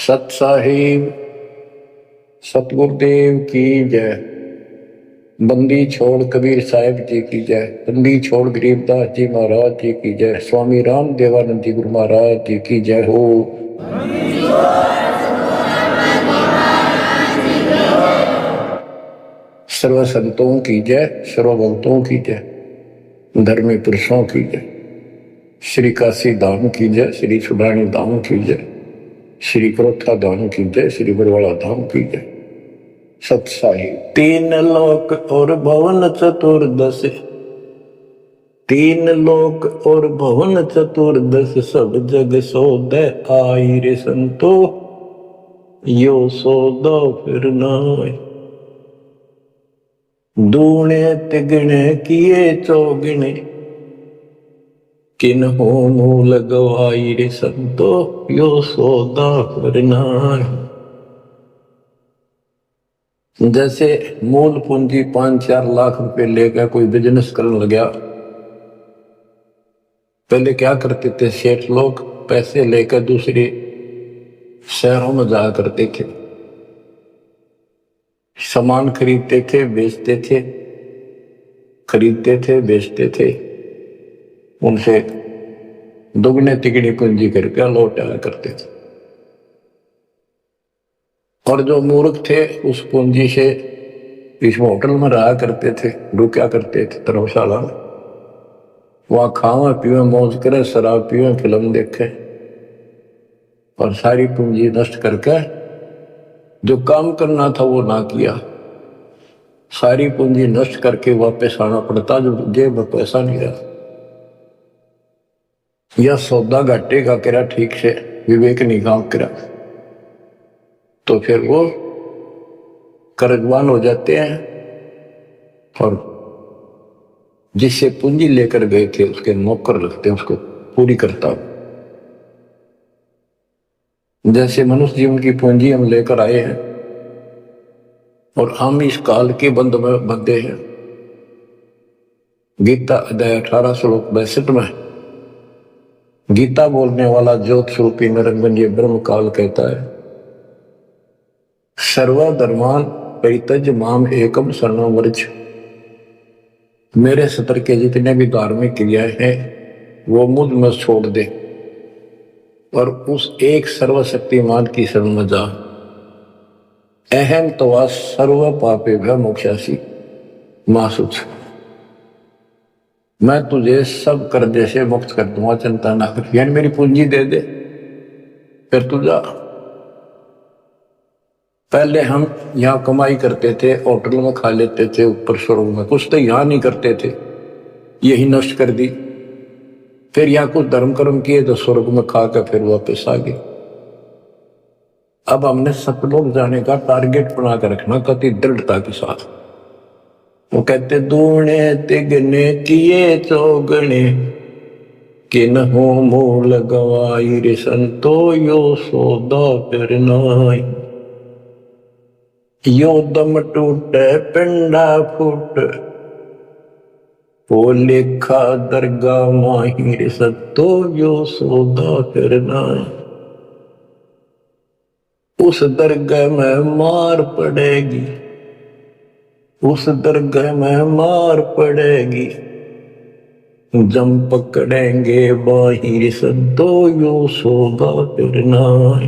सत साहिब सतगुरुदेव की जय। बंदी छोड़ कबीर साहिब जी की जय। बंदी छोड़ गरीबदास जी महाराज जी की जय। स्वामी राम देवानंद जी गुरु महाराज जी की जय हो। सर्व संतों की जय, सर्व भक्तों की जय, धर्मी पुरुषों की जय। श्री काशी धाम की जय, श्री सुडानी धाम की जय, श्री क्रोथा धाम की जय, श्री बरवाला धाम की जय। सत साहिब। तीन लोक और भवन चतुर्दश, तीन लोक और भवन चतुर्दश, सब जग सौदे आई रे संतो, यो सौदा फिर नाय। दूने तिगने किए चौगने, किन हो मूल गवाई रे संतो, यो सौदा फिर नाय। जैसे मूल पूंजी 5-4 लाख रुपए लेकर कोई बिजनेस करने लगा, पहले क्या करते थे सेठ लोग, पैसे लेकर दूसरे शहरों में जाया करते थे, सामान खरीदते थे, बेचते थे, खरीदते थे, बेचते थे, उनसे दुगने तिगनी पूंजी करके लौट आया करते थे। और जो मूर्ख थे उस पूंजी से इस होटल में रहा करते थे, रुका करते थे धर्मशाला में, वहां खावा पीवे मौज करे, शराब पीवे, फिल्म देखे, और सारी पूंजी नष्ट करके जो काम करना था वो ना किया, सारी पूंजी नष्ट करके वापस आना पड़ता, जो जेब में पैसा नहीं रहा। यह सौदा घाटे का करा, ठीक से विवेक नहीं काम करा, तो फिर वो कर्जवान हो जाते हैं, और जिससे पूंजी लेकर गए थे उसके नौकर लगते हैं, उसको पूरी करता। जैसे मनुष्य जीवन की पूंजी हम लेकर आए हैं और हम इस काल के बंद में बंधे हैं। गीता अध्याय 18 श्लोक 62 में गीता बोलने वाला ज्योत स्वरूपी निरंजन ब्रह्म काल कहता है, सर्वधर्मान परित्यज्य माम एकम शरणं व्रज। मेरे सतर के जितने भी धार्मिक क्रियाएं हैं वो मुझ में छोड़ दे और उस एक सर्वशक्तिमान की शरण में जा। अहम तवा सर्व पापेभ्यो मोक्षासि मां शुच। मैं तुझे सब कर्जे से मुक्त कर दूंगा, चिंता ना कर। यानी मेरी पूंजी दे दे, फिर तू जा। पहले हम यहाँ कमाई करते थे, होटल में खा लेते थे, ऊपर स्वर्ग में, कुछ तो यहाँ नहीं करते थे, यही नष्ट कर दी। फिर यहाँ कुछ धर्म कर्म किए तो स्वर्ग में खा कर फिर वापस आ गए। अब हमने सतलोक जाने का टारगेट बना कर रखना कति दृढ़ता के साथ। वो कहते दूने तिगने किए चौगने, किन हो मूल गवाई रे संतो, यो सौदा फिर नाय। यो दम टूटे पिंडा फूट, वो लेखा दरगाह माहिर सत्तो, यो सौदा फिर नाय। उस दरगाह में मार पड़ेगी, उस दरगाह में मार पड़ेगी, जम पकड़ेंगे बाहिर सत्तो, यो सौदा फिर नाय।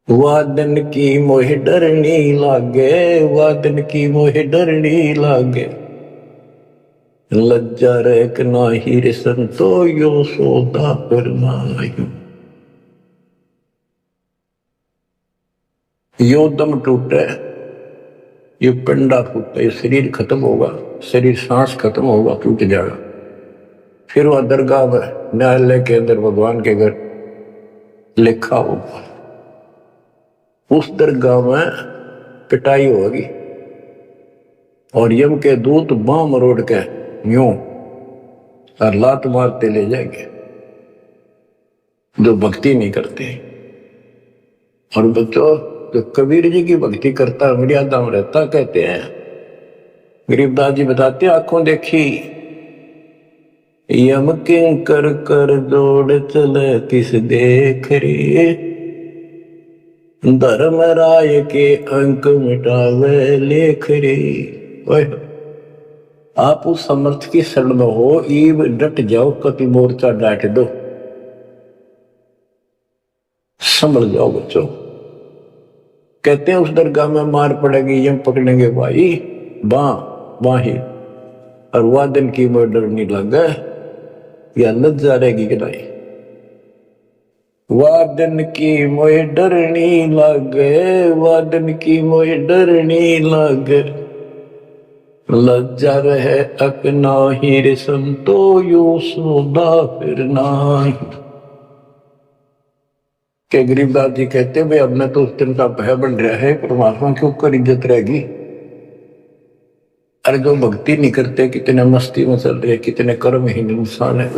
वादन की मोह डरनी लागे, वादन की मोह डरनी लागे, लज्जा रेक नाही रे संतो, यो सौदा फिर नाय। यो दम टूटे, ये पिंडा फूटे, ये शरीर खत्म होगा, शरीर सांस खत्म होगा, टूट जाएगा। फिर वह दरगाह में न्यायालय के अंदर भगवान के घर लिखा होगा। उस दरगाह में पिटाई होगी और यम के दूत बांह मरोड़ के यूं और लात मारते ले जाएंगे जो भक्ति नहीं करते। और बच्चों, जो कबीर जी की भक्ति करता है मर्यादा में रहता, कहते हैं गरीबदास जी बताते, आंखों देखी यम किंकर कर जोड़ चले तिस देख रे, धर्म राय के अंक मिटावे लेख रे। आप उस समर्थ की शरण में हो, ईब डट जाओ, कति मोर्चा डांट दो, संभल जाओ बच्चों। कहते हैं उस दरगाह में मार पड़ेगी, यम पकड़ेंगे भाई बाही, और वादन की मोह डर नहीं लगा, या लज्जा रहेगी कि नहीं। वादन की मोह डरनी लागे, वादन की मोह डरनी लागे, लज्जा रहे अपना ही रे संतो, यो सौदा फिर नाही। के गरीबदास जी कहते भाई अब मैं तो उस दिन का भय बन रहा है, परमात्मा के ऊपर इज्जत रहेगी। अरे जो भक्ति नहीं करते कितने मस्ती में चल रहे, कितने कर्महीन इंसान है।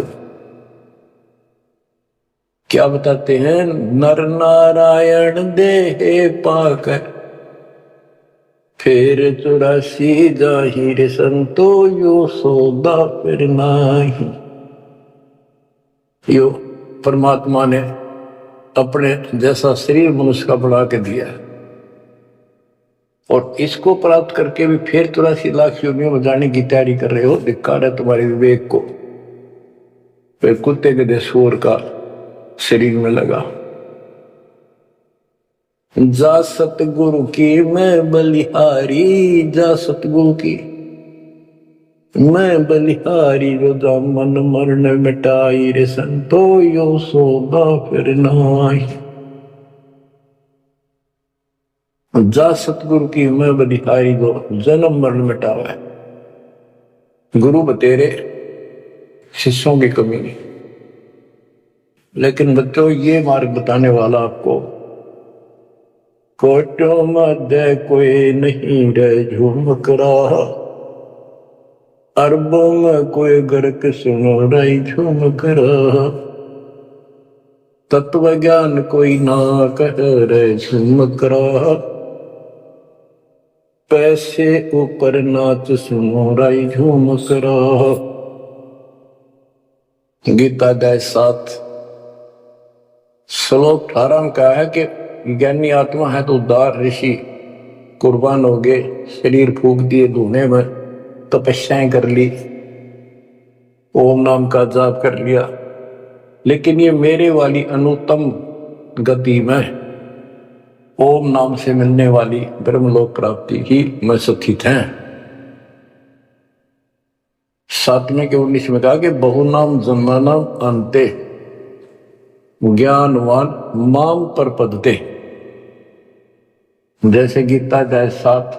क्या बताते हैं, नर नारायण देह पाक फिर 84 जाहिर संतो, यो सौदा फिर नाही। यो परमात्मा ने अपने जैसा शरीर मनुष्य का बना के दिया, और इसको प्राप्त करके भी फिर 84 लाख योनियों में जाने की तैयारी कर रहे हो। धिक्कार है तुम्हारे विवेक को। फिर कुत्ते के सूअर का शरीर में लगा। जा सतगुरु की मैं बलिहारी, जा सतगुरु की मैं बलिहारी, जो दामन मरण मिटाई रे संतो, यो सौदा फिर नाही। जा सतगुरु की मैं बलिहारी, जो जन्म मरण मिटावे। गुरु बतेरे, शिष्यों की कमी नहीं। लेकिन बच्चों ये मार्ग बताने वाला आपको, कोटों मध्य कोई नहीं रहे झुमक रहा, अरबों में कोई गर्क सुनो रही झुमक रहा, तत्व ज्ञान कोई ना कह रहे झुमक रहा, पैसे ऊपर नाच सुनो रही झुमक रहा। गीता अध्याय 7 श्लोक 18 में कहा है कि ज्ञानी आत्मा है तो उदार ऋषि कुर्बान हो गए, शरीर फूक दिए धुएं में, तपस्याएं कर ली, ओम नाम का जाप कर लिया। लेकिन ये मेरे वाली अनुत्तम गति में ओम नाम से मिलने वाली ब्रह्मलोक प्राप्ति की में स्थित है। 7वें के 19 में कहा कि बहुनाम जन्मानाम अंते ज्ञानवान माम पर पदते। जैसे गीता अध्याय 7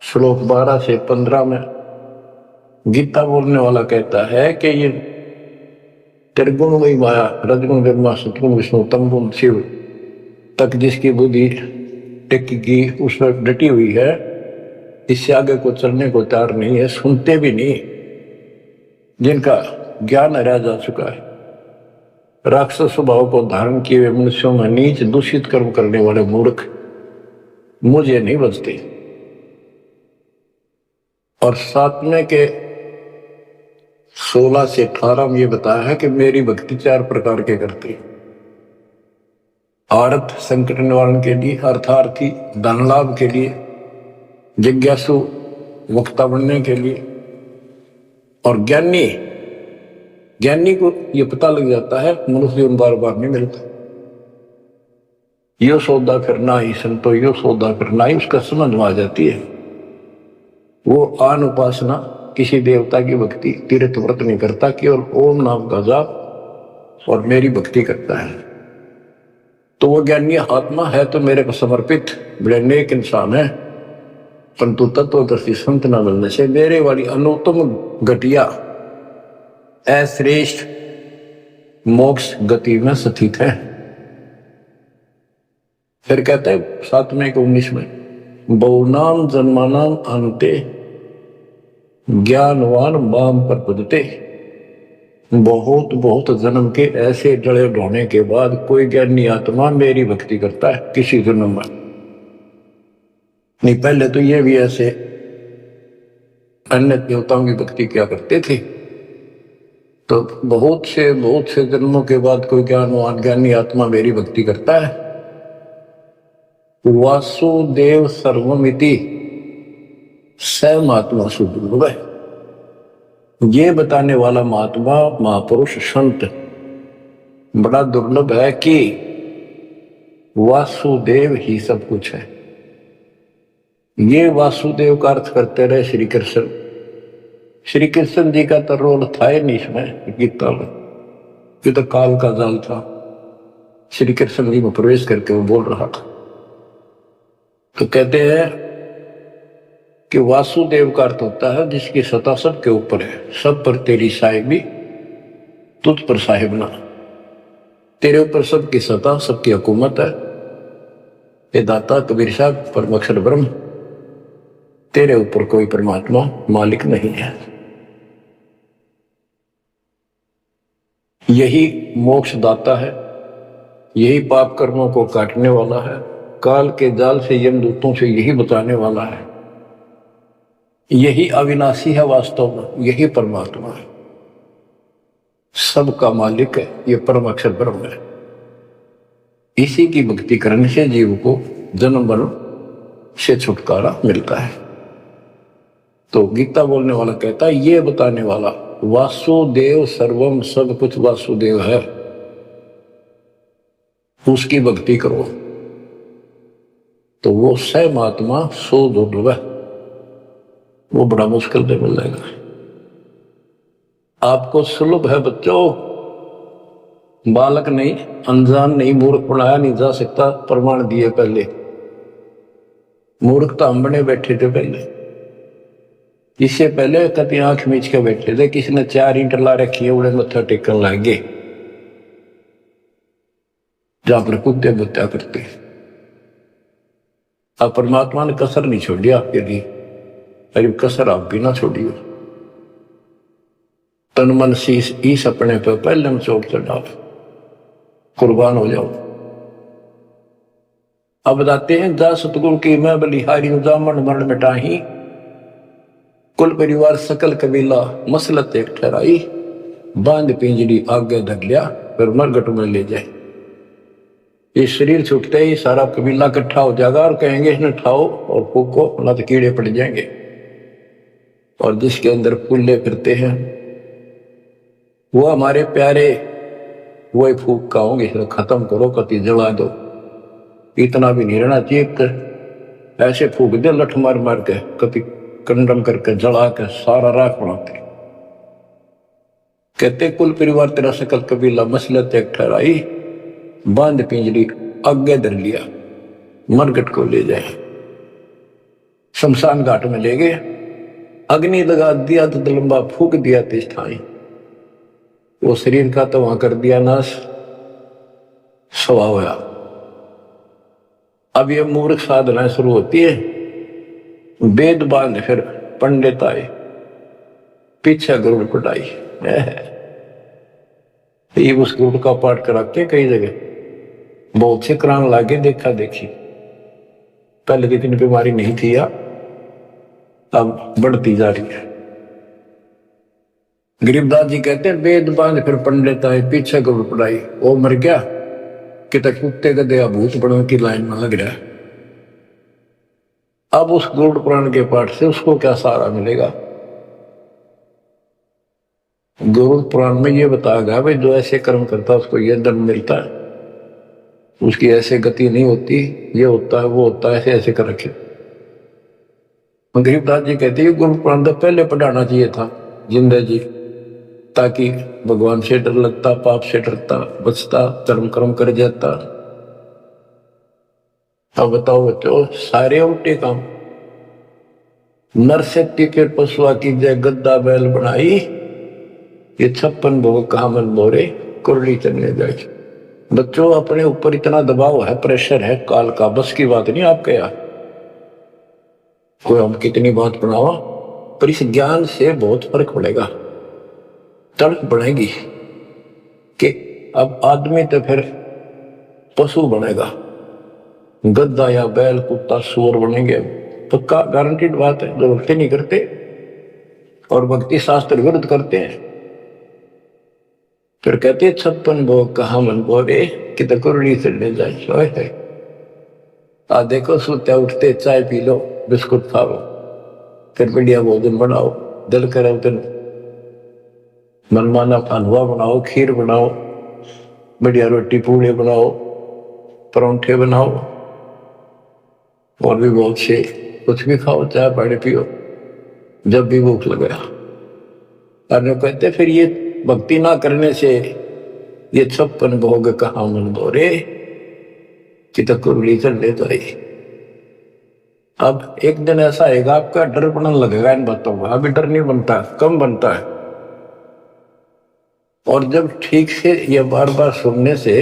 श्लोक 12 से 15 में गीता बोलने वाला कहता है कि ये त्रिगुण वही माया, रजगुण ब्रह्मा, सतगुण विष्णु, तमगुण शिव तक जिसकी बुद्धि टिकी उस पर डटी हुई है, इससे आगे को चलने को तैयार नहीं है, सुनते भी नहीं, जिनका ज्ञान रह जा चुका है। राक्षस स्वभाव को धारण किए हुए मनुष्यों में नीच दूषित कर्म करने वाले मूर्ख मुझे नहीं बचते। और 7वें के 16 से 18 में ये बताया है कि मेरी भक्ति 4 प्रकार के करती, आर्थ संकट निवारण के लिए, अर्थार्थी धन लाभ के लिए, जिज्ञासु वक्ता बनने के लिए, और ज्ञानी को ये पता लग जाता है मनुष्य जीवन बार बार नहीं मिलता। यो सौदा करना ही संतो, यो सौदा करना ही उसका समझ में आ जाती है। वो आन उपासना, किसी देवता की भक्ति, तीर्थ व्रत नहीं करता, केवल ओम नाम का जाप और मेरी भक्ति करता है। तो वो ज्ञानी आत्मा है तो मेरे को समर्पित बड़े नेक इंसान है, परंतु तत्वदर्शी संत न मिलने से मेरे वाली अनुत्तम घटिया अश्रेष्ठ मोक्ष गति में स्थित है। फिर कहते हैं 7वें के 19 में, बहुनाम जन्मानाम अंते ज्ञानवान माम पर पदते। बहुत बहुत जन्म के ऐसे जड़े ढोने के बाद कोई ज्ञानी आत्मा मेरी भक्ति करता है किसी जन्म में। नहीं, पहले तो ये भी ऐसे अन्य देवताओं की भक्ति क्या करते थे, तो बहुत से जन्मों के बाद कोई ज्ञानवान ज्ञानी आत्मा मेरी भक्ति करता है। वासुदेव सर्वमिति स महात्मा सुदुर्लभ है। ये बताने वाला महात्मा महापुरुष संत बड़ा दुर्लभ है कि वासुदेव ही सब कुछ है। ये वासुदेव का अर्थ करते रहे श्री कृष्ण। श्री कृष्ण जी का तो रोल था ही नहीं इसमें गीता में, ये तो काल का जाल था। श्री कृष्ण जी में प्रवेश करके वो बोल रहा था। तो कहते हैं कि वासुदेव का अर्थ होता है जिसकी सत्ता सबके ऊपर है, सब पर तेरी साहिबी, तुझ पर साहिब ना। तेरे ऊपर सबकी सत्ता, सबकी हुकूमत है। ये दाता कबीर साहब परम अक्षर ब्रह्म, तेरे ऊपर कोई परमात्मा मालिक नहीं है। यही मोक्ष दाता है, यही पाप कर्मों को काटने वाला है, काल के जाल से यमदूतों से यही बचाने वाला है। यही अविनाशी है, वास्तव में यही परमात्मा है, सबका मालिक है। ये परम अक्षर ब्रह्म है। इसी की भक्ति करने से जीव को जन्म मरण से छुटकारा मिलता है। तो गीता बोलने वाला कहता है, ये बताने वाला वासुदेव सर्वम, सब कुछ वासुदेव है, उसकी भक्ति करो तो वो स महात्मा सो दुर्लभ है, वो बड़ा मुश्किल से मिल जाएगा। आपको सुलभ है बच्चों, बालक नहीं, अनजान नहीं, मूर्ख बनाया नहीं जा सकता। प्रमाण दिए पहले, मूर्ख तो हम बने बैठे थे पहले। इससे पहले कभी आंख मीच के बैठे थे, किसी ने 4 ईंट ला रखी है, उड़े मत्था टेकन लगे जहां पर कुत्ते बुत्या करते। अब परमात्मा ने कसर नहीं छोड़ी आपके लिए, अरे कसर आप भी ना छोड़ियो। तन मन शीश ईस अपने पर पहले में चोट चढ़ाओ, कुर्बान हो जाओ। अब बताते हैं, जा सतगुरु की मैं बलिहारी जामन मरण मिटाही, कुल परिवार सकल कबीला मसलत एक ठहराई, बांध पिंजरी आगे धर लिया फिर मरगट में ले जाए। ये शरीर छूटते ही सारा कबीला इकट्ठा हो जाएगा और कहेंगे इन्हें उठाओ और फूको, ना तो कीड़े पड़ जाएंगे। और जिसके अंदर फूले फिरते हैं वो हमारे प्यारे, वही फूक का होंगे, खत्म करो, कति जला दो। इतना भी नहीं रहना चाहिए, ऐसे फूक दे लठ मार मार के, कति कंडम करके जला के सारा राख बनाते। कहते कुल परिवार तेरा सकल कबीला मसलत एक ठहराई, बांध पिंजरी आगे धर लिया, मरगट को ले जाए। शमशान घाट में ले गए, अग्नि लगा दिया तो लंबा फूक दिया तेज ठाई, वो शरीर का तो वहां कर दिया नाश, सवा होया। अब ये मूर्ख साधना शुरू होती है, वेद बांध फिर पंडित आए, पीछे गरुड़ पटाई। ये उस गरुड़ का पाठ कराते कई जगह, बहुत से करान लागे, देखा देखी। पहले की इतनी बीमारी नहीं थी, अब बढ़ती जा रही है। गरीबदास जी कहते हैं, वेद बांध फिर पंडित आए, पीछे गरुड़ पटाई। वो मर गया कि तक कुत्ते गधे भूत बड़ों की लाइन में लग रहा है। अब उस गरुड़ पुराण के पाठ से उसको क्या सहारा मिलेगा? गरुड़ पुराण में ये बताया गया भाई, जो ऐसे कर्म करता है उसको ये दंड मिलता है, उसकी ऐसे गति नहीं होती, ये होता है वो होता है, ऐसे ऐसे कर रखे। गरीबदास जी कहते हैं गरुड़ पुराण तो पहले पढ़ाना चाहिए था जिंदा जी, ताकि भगवान से डर लगता, पाप से डरता, बचता, धर्म कर्म कर जाता। अब बताओ बच्चों, सारे उल्टे काम। नर शक्ति फिर पशुआ की जय, गद्दा बैल बनाई, ये 56 भोग कहा मन मोरे, कुरली चलने जाए। बच्चों अपने ऊपर इतना दबाव है, प्रेशर है काल का, बस की बात नहीं आपके यार। कोई हम कितनी बात बनावा, पर इस ज्ञान से बहुत फर्क पड़ेगा, तड़प बढ़ेगी कि अब आदमी तो फिर पशु बनेगा, गद्दा या बैल कुत्ता सूअर बनेंगे, पक्का गारंटीड बात है। जो भक्ति नहीं करते और भक्ति शास्त्र विरुद्ध करते हैं फिर कहते 56 भोग कहा मन बोरे कि तो कुरड़ी से ले जाए है। आ देखो सोते उठते चाय पी लो, बिस्कुट खाओ, फिर बढ़िया भोजन बनाओ, दिल करे तो मनमाना हलवा बनाओ, खीर बनाओ, बढ़िया रोटी पूड़े बनाओ, परोंठे बनाओ, और भी बहुत से कुछ भी खाओ, चाय पानी पियो जब भी भूख लगे। और कहते फिर ये भक्ति ना करने से ये 56 भोग कहाँ मन बोरे कि तो कुरली चल ले जाए। अब एक दिन ऐसा आएगा आपका डर बनने लगेगा इन बातों का। अभी डर नहीं बनता, कम बनता है। और जब ठीक से ये बार बार सुनने से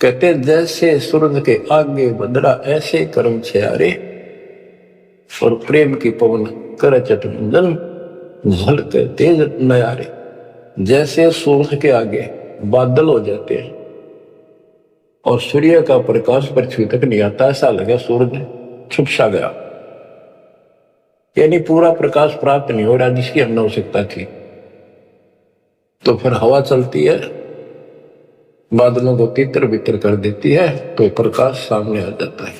कहते जैसे सूरज के आगे बदरा ऐसे कर्म छयारे और प्रेम की पवन कर चटमंजन झलके तेज नयारे। जैसे सूरज के आगे बादल हो जाते हैं और सूर्य का प्रकाश पृथ्वी तक नहीं आता, ऐसा लगा सूरज छुप सा गया, यानी पूरा प्रकाश प्राप्त नहीं हो रहा जिसकी हमने आवश्यकता थी। तो फिर हवा चलती है, बादलों को तितर बितर कर देती है, तो प्रकाश सामने आ जाता है,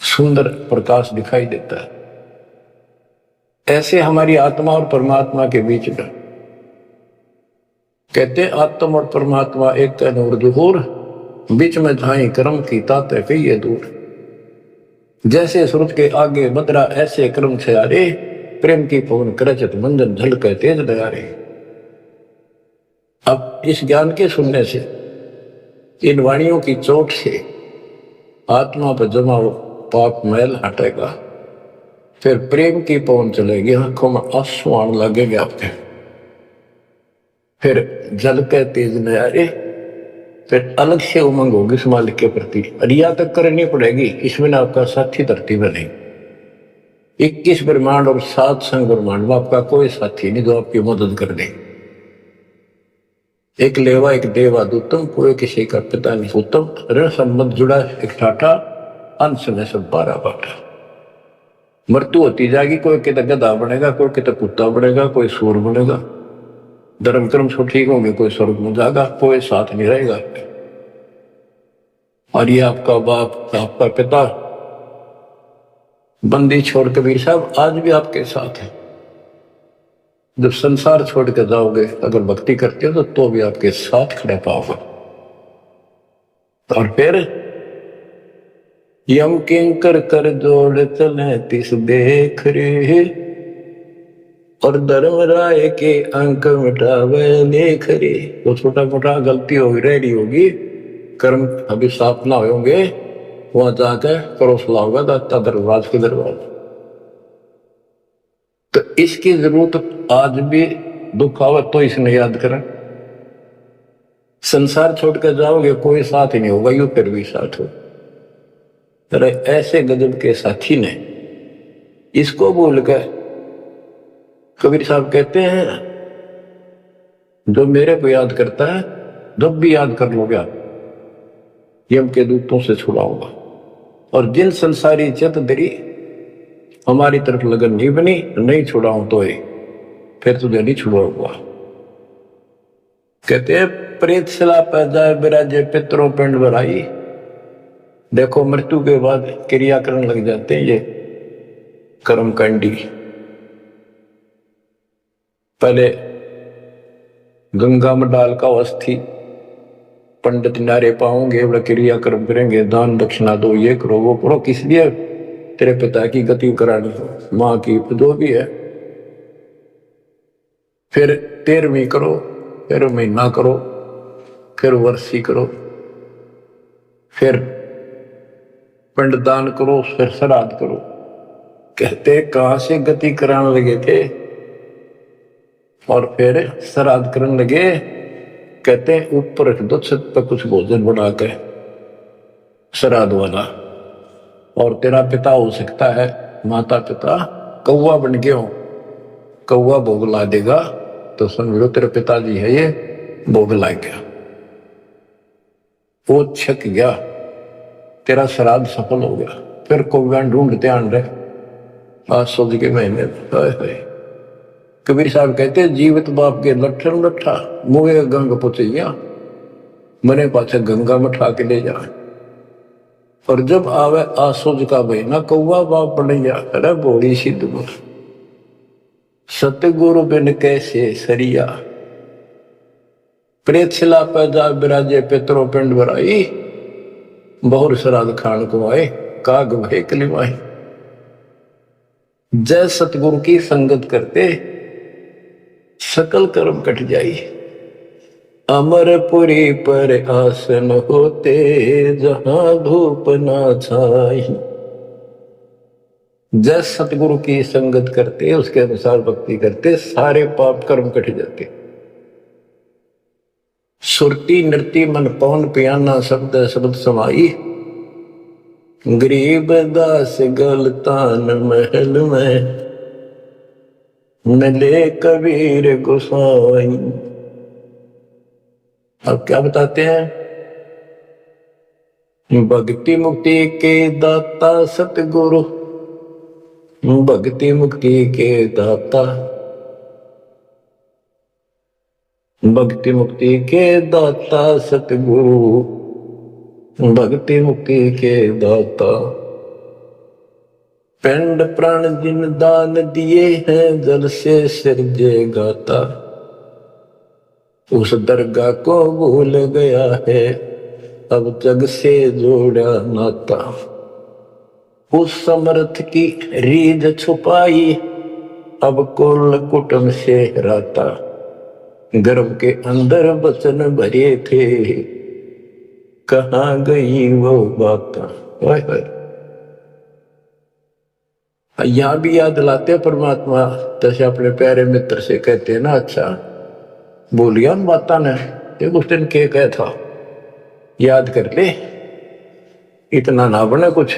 सुंदर प्रकाश दिखाई देता है। ऐसे हमारी आत्मा और परमात्मा के बीच में कहते आत्मा और परमात्मा एक नूर दूर, बीच में झाई कर्म की ताते कहिए दूर। जैसे सूरज के आगे बदरा ऐसे कर्म छयारे, प्रेम की पवन करचत मंजन झलके तेज दयारे। अब इस ज्ञान के सुनने से, इन वाणियों की चोट से आत्मा पर जमा पाप मैल हटेगा, फिर प्रेम की पवन चलेगी, आंखों में आंसू आने लगेंगे आपके, फिर जल के तेज नयारे, फिर अलग से उमंग होगी इस मालिक के प्रति। रिया तक करनी पड़ेगी, इसमें ना आपका साथी धरती में नहीं। 21 ब्रह्मांड और 7 संग ब्रह्मांड में आपका कोई साथी नहीं जो आपकी मदद कर दे। एक लेवा एक देवा दूतम, कोई किसी का पिता नहीं उत्तम, ऋण संबंध जुड़ा एक ठाठा, अंश में सब 12 बाटा। मृत्यु होती जाएगी, कोई कहता गधा बनेगा, कोई कहता कुत्ता बनेगा, कोई सूर बनेगा, धर्म कर्म सब ठीक होंगे, कोई स्वर्ग में जाएगा, कोई साथ नहीं रहेगा। और ये आपका बाप, आपका पिता बंदी छोड़ कबीर साहब आज भी आपके साथ है। जब संसार छोड़ के जाओगे, अगर भक्ति करते हो तो भी आपके साथ खड़े पाओगे। और फिर यम किंकर कर जोड़ चले तिस देख रे, और धर्म राय के अंक मिटावे लेख रे। तो छोटा मोटा गलती होगी, रेडी होगी, कर्म अभी साफ ना होंगे, वहां जाकर परोस लाओगा दाता दरबार के दरबार। तो इसकी जरूरत आज भी दुख आवे तो इसने याद करें। संसार छोड़ कर जाओगे कोई साथ ही नहीं होगा, यू फिर भी साथ हो। अरे ऐसे गजब के साथी ने इसको भूल कर कबीर साहब कहते हैं जो मेरे को याद करता है, जब भी याद कर लोगे आप, यम के दूतों से छुड़ाऊंगा। और जिन संसारी चित दरी हमारी तरफ लगन नहीं बनी, नहीं छुड़ाऊं तो फिर तुझे नहीं छुड़ाऊंगा। कहते हैं प्रेत शिला पर जाए बिराजे पितरों पिंड भराई। देखो मृत्यु के बाद क्रिया करने लग जाते हैं ये कर्मकांडी। पहले गंगा में डाल का अस्थि पंडित नारे पाओगे, बड़ा क्रिया कर्म करेंगे, दान दक्षिणा दो, ये करो वो करो, किस लिए? तेरे पिता की गति करानी हो, माँ की, जो भी है। फिर 13वीं करो, फिर महीना करो, फिर वर्षी करो, फिर पिंडदान करो, फिर श्राद्ध करो। कहते कहां से गति कराने लगे थे और फिर श्राद्ध करने लगे। कहते ऊपर रख दो छत पर कुछ भोजन बना के श्राद्ध वाला, और तेरा पिता हो सकता है, माता पिता कौवा बन गए हो, कौवा भोग ला देगा तो समझो तेरे पिताजी है, ये भोग ला गया, वो छक गया, तेरा श्राद्ध सफल हो गया। फिर कौवा ढूंढते आन रहे आज सोच के महीने, कबीर साहब कहते हैं जीवित बाप के लठन लठा मुए गंग पुचैया मने पाछे गंगा में ठा के ले जाए। और जब आवे आसुज का महीना कौआ बाप बनैया अरे बोली सिद्ध गुर सतगुरु बिन कैसे सरिया प्रेत शिला पैदा बिराजे पितरो पिंड बराई बहुर श्राद्ध खान को आए काग भय कलिमाई। जय सतगुरु की संगत करते सकल कर्म कट जाई अमरपुरी पर आसन होते जहां धूप ना छाई। जय सतगुरु की संगत करते उसके अनुसार भक्ति करते सारे पाप कर्म कट जाते। सुरती नृत्य मन पवन पियाना शब्द शब्द समाई गरीब दास गलतान महल में मिले कबीर गोसाई। अब क्या बताते हैं? भक्ति मुक्ति के दाता सतगुरु भक्ति मुक्ति के दाता भक्ति मुक्ति के दाता सतगुरु भक्ति मुक्ति के दाता। पिंड प्राण जिन दान दिए हैं जल से सिरजे गाता उस दरगाह को भूल गया है अब जग से जोड़ा नाता। उस समर्थ की रीझ छुपाई अब कुल कुटुंब से राता। गर्भ के अंदर वचन भरे थे कहाँ गई वो बात। यहां भी याद दिलाते परमात्मा जैसे अपने प्यारे मित्र से कहते हैं ना अच्छा बोलिया उन बाता ने उस दिन के कहा था याद कर ले इतना ना बने कुछ।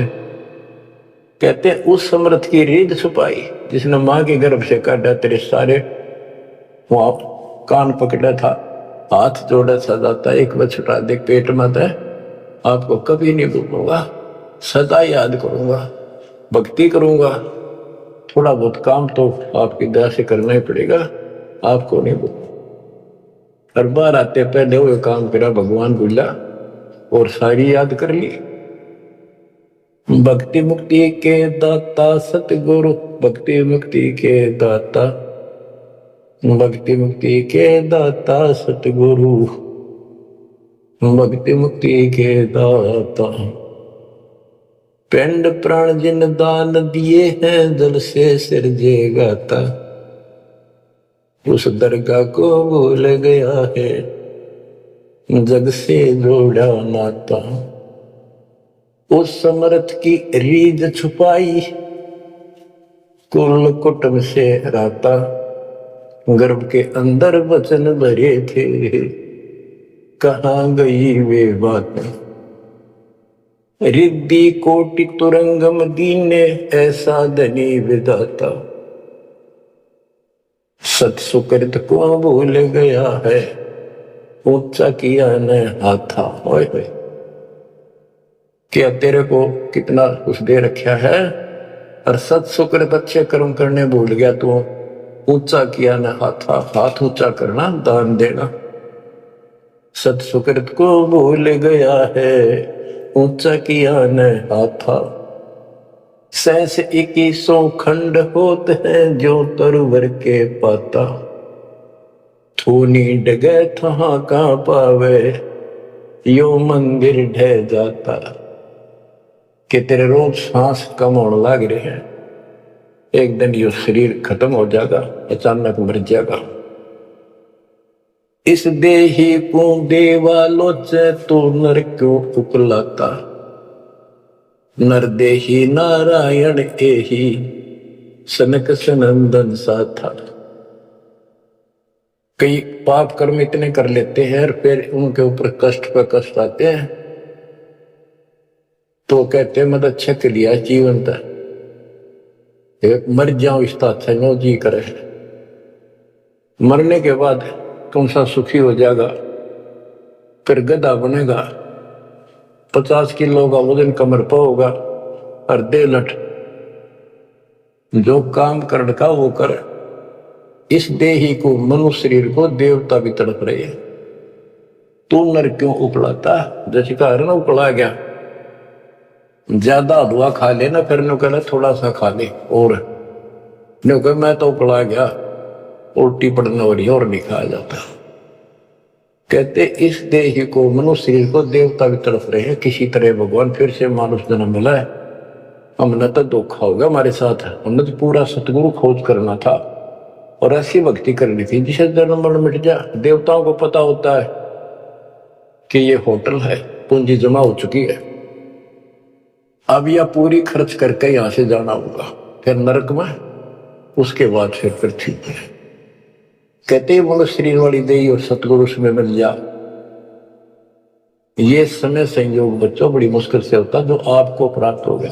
कहते उस समर्थ की रीझ छुपाई जिसने मां के गर्भ से काटा तेरे सारे वहां कान पकड़ा था हाथ जोड़ा सजाता एक बार छुटा दे पेट मत है आपको कभी नहीं भूलूंगा सदा याद करूंगा भक्ति करूंगा। थोड़ा बहुत काम तो आपकी दया से करना ही पड़ेगा आपको नहीं भूलूंगा। हर बार आते पहले हुए काम करा भगवान भूला और सारी याद कर ली। भक्ति मुक्ति के दाता सतगुरु भक्ति मुक्ति के दाता भक्ति मुक्ति के दाता सतगुरु भक्ति मुक्ति के दाता। पिंड प्राण जिन दान दिए हैं जल से सिरजे गाता उस दरगाह को भूल गया है जग से जोड़ा नाता। उस समर्थ की रीझ छुपाई कुल कुटुंब से राता। गर्भ के अंदर वचन भरे थे कहाँ गई वे बातें। रिद्धि कोटि तुरंगम दीने ऐसा धनी विधाता सत सुकृत को भूल गया है ऊंचा किया न हाथा। होए होए क्या तेरे को कितना कुछ दे रखा है और सत सुकृत अच्छे कर्म करने भूल गया तू ऊंचा किया न हाथा। हाथ ऊंचा करना दान देना सत सुकृत को भूल गया है ऊंचा किया न हाथा। सहस 2100 खंड होते हैं जो तरवर के पाता। थूनी डगे थहा का पावे यो मंदिर ढह जाता। कि तेरे रोज सांस कम होने लग रहे हैं एक दिन यो शरीर खत्म हो जाएगा अचानक मर जाएगा। इस देही को देवालोचे तो नर क्यों उकलाता। नर देही नारायण एही सनक सनंदन सा था। कई पाप कर्म इतने कर लेते हैं और फिर उनके ऊपर कष्ट पर कष्ट आते हैं तो कहते हैं मतलब अच्छा कर लिया जीवन था मर जाओ इसका अच्छा नो जी करे। मरने के बाद कौन सा सुखी हो जाएगा फिर गधा बनेगा 50 किलो का वजन कमर पर होगा और दे लठ जो काम कर रखा वो कर इस देही को, मनुष्य शरीर को देवता भी तड़प रहे हैं, तू नर क्यों उकलाता? जैसे कहा ना उकला गया, ज्यादा हलवा खा लेना, फिर नो कहना थोड़ा सा खा ले, और नो कह मैं तो उकला गया, उल्टी पड़ने वाली और नहीं खाया जाता। कहते इस देह को, मनुष्य शरीर को देवता भी तड़प रहे हैं, किसी तरह भगवान फिर से मानुष जन्म मिला है, हमने तो धोखा होगा हमारे साथ, हमने तो पूरा सतगुरु खोज करना था और ऐसी भक्ति करनी थी जिसे जन्म मरण मिट जा। देवताओं को पता होता है कि ये होटल है, पूंजी जमा हो चुकी है, अब यह पूरी खर्च करके यहां से जाना होगा, फिर नरक में, उसके बाद फिर पृथ्वी पर। कहते हैं मनुष्य शरीर वाली देही और सतगुरु में मिल जा। ये समय संयोग बच्चों बड़ी मुश्किल से होता जो आपको प्राप्त हो गया।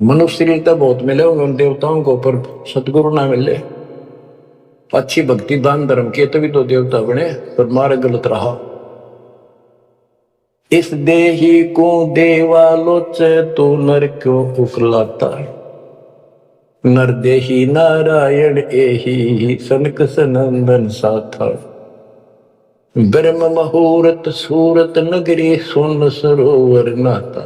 मनुष्य शरीर तो बहुत मिले होंगे उन देवताओं को, पर सतगुरु ना मिले, अच्छी भक्ति दान धर्म किए तभी तो देवता बने, पर मार्ग गलत रहा। इस देही को देवालोचे तो नर क्यों उकलाता, नर देही नारायण एही सनक सनंदन साथा। ब्रह्म मुहूर्त सूरत नगरी सुन सरोवर नाता,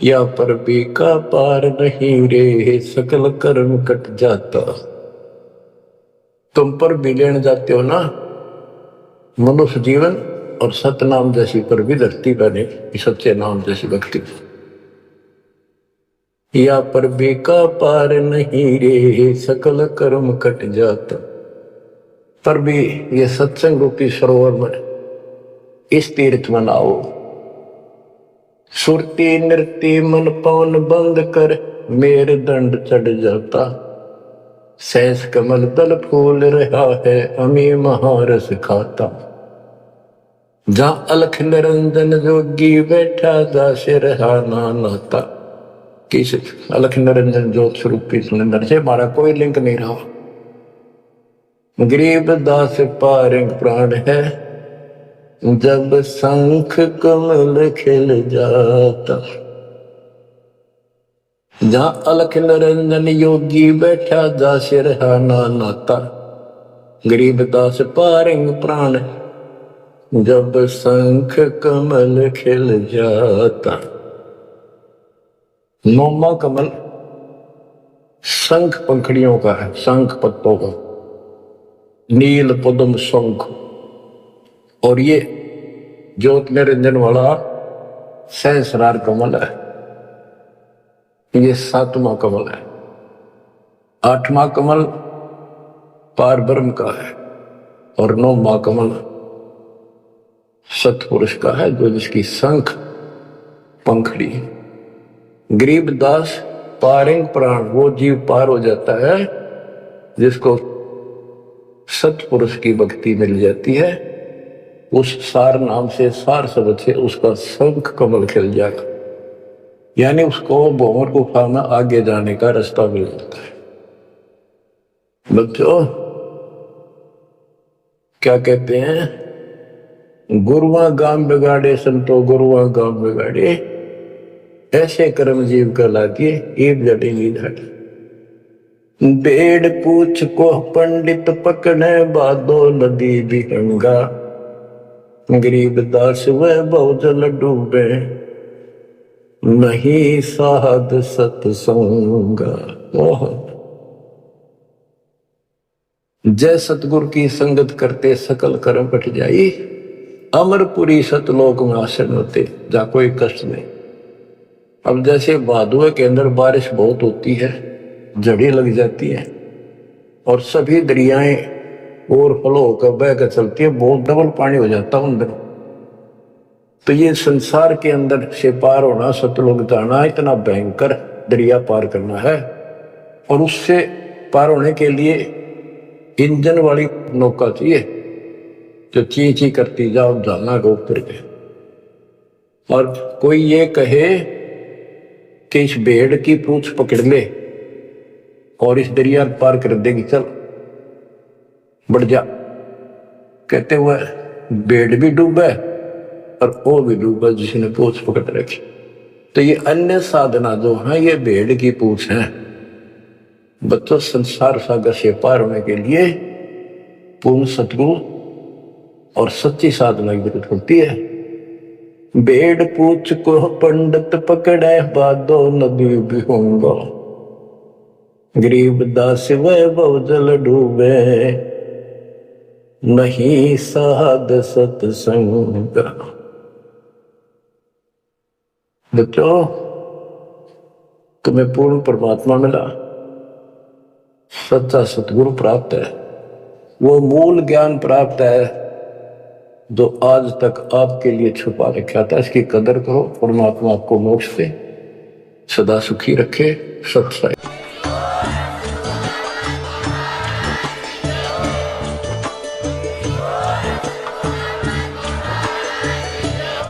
या पर भी का पार नहीं रे सकल कर्म कट जाता। तुम पर भी लेने जाते हो ना मनुष्य जीवन और सतनाम जैसी पर भी धरती बने, सच्चे नाम जैसी भक्ति। या पर भी का पार नहीं रे सकल कर्म कट जाता। पर भी ये सत्संग रूपी सरोवर में इस तीर्थ में नाओ, सुरती नृत्य मन पवन बंद कर मेरे दंड चढ़ जाता। सहस कमल तल फूल रहा है अमी महारस खाता। जहां अलख निरंजन जोगी बैठा दासे रहा नाता। किस अलख निरंजन ज्योत स्वरूपी सुनिंदर से हमारा कोई लिंक नहीं रहा। गरीब दास पारंग प्राण है जब शंख कमल खिल जाता। जहां अलख निरंजन योगी बैठा दास रहा नाता। गरीब दास पारंग प्राण जब शंख कमल खिल जाता। नौमा कमल शंख पंखड़ियों का है, शंख पत्तों का, नील पद्म शंख, और ये ज्योत निरंजन वाला सहस्रार कमल है, ये 7वां कमल है। 8वां कमल पार ब्रह्म का है और 9वां कमल सतपुरुष का है, जो जिसकी शंख पंखड़ी। गरीब दास पारंग प्राण, वो जीव पार हो जाता है जिसको सतपुरुष की भक्ति मिल जाती है। उस सार नाम से, सार शब्द से उसका शंख कमल खिल जाएगा, यानी उसको भंवर गुफा में आगे जाने का रास्ता मिल जाता है। बच्चों क्या कहते हैं, गुरुआ गाम बिगाड़े संतो गुरुआ गाम बिगाड़े, ऐसे कर्म जीव कहला दिए एक जटेगी धाड़ी। बेड़ पूछ को पंडित पकड़े बादो नदी बिहंगा। गरीब दास वह बहुजल डूबे नहीं साध सत्संगा। जय सतगुरु की संगत करते सकल कर्म कट जाई। अमरपुरी सतलोक में आसन होते जा कोई कष्ट नहीं। अब जैसे भादुए के अंदर बारिश बहुत होती है, जड़ी लग जाती है और सभी दरियाएं और फ्लो होकर बह कर चलती है, बहुत डबल पानी हो जाता है उन दिनों। तो ये संसार के अंदर से पार होना, सतलोक जाना, इतना भयंकर दरिया पार करना है, और उससे पार होने के लिए इंजन वाली नौका चाहिए जो ची ची करती जाओ जाना को ऊपर के। और कोई ये कहे कि इस भेड़ की पूंछ पकड़ ले और इस दरिया पार कर देगी, चल बढ़ जा। कहते हुए भेड़ भी डूबे और वो भी डूबा जिसने पूंछ पकड़ रखी। तो ये अन्य साधना जो है ये भेड़ की पूंछ है, बच्चों, संसार सागर से पार होने के लिए पूर्ण सतगुरु और सच्ची साधना की जरूरत होती है। भेड़ पूछ को पंडित पकड़े, बादो नदी भी होंगे, गरीब दास वैभव जल डूबे, नहीं साध सत्संग। बच्चों, तुम्हें पूर्ण परमात्मा मिला, सच्चा सतगुरु प्राप्त है, वो मूल ज्ञान प्राप्त है जो आज तक आपके लिए छुपा रखा था। इसकी कदर करो, परमात्मा आपको मोक्ष दे, सदा सुखी रखे। सत्संग।